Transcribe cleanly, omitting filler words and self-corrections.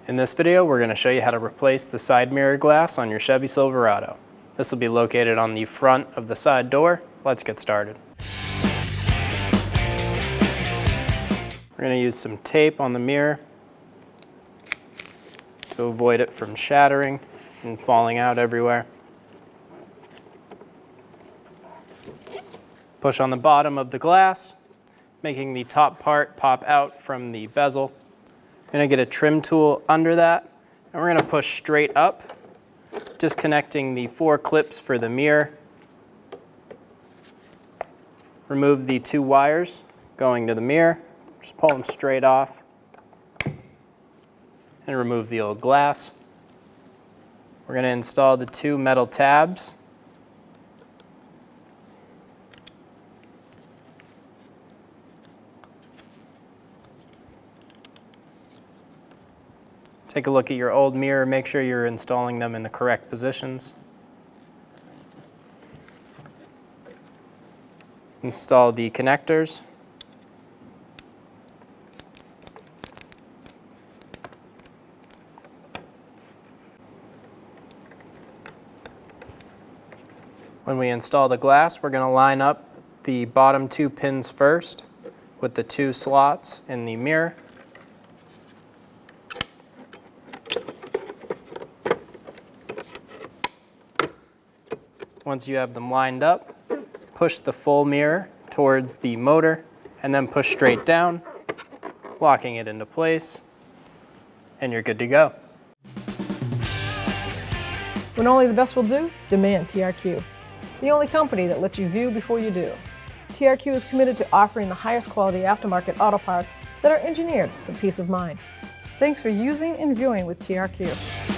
In this video, we're going to show you how to replace the side mirror glass on your Chevy Silverado. This will be located on the front of the side door. Let's get started. We're going to use some tape on the mirror to avoid it from shattering and falling out everywhere. Push on the bottom of the glass, making the top part pop out from the bezel. We're going to get a trim tool under that, and we're going to push straight up, disconnecting the 4 clips for the mirror. Remove the 2 wires going to the mirror. Just pull them straight off and remove the old glass. We're going to install the 2 metal tabs. Take a look at your old mirror, make sure you're installing them in the correct positions. Install the connectors. When we install the glass, we're going to line up the bottom 2 pins first with the 2 slots in the mirror. Once you have them lined up, push the full mirror towards the motor and then push straight down, locking it into place, and you're good to go. When only the best will do, demand TRQ. The only company that lets you view before you do. TRQ is committed to offering the highest quality aftermarket auto parts that are engineered for peace of mind. Thanks for using and viewing with TRQ.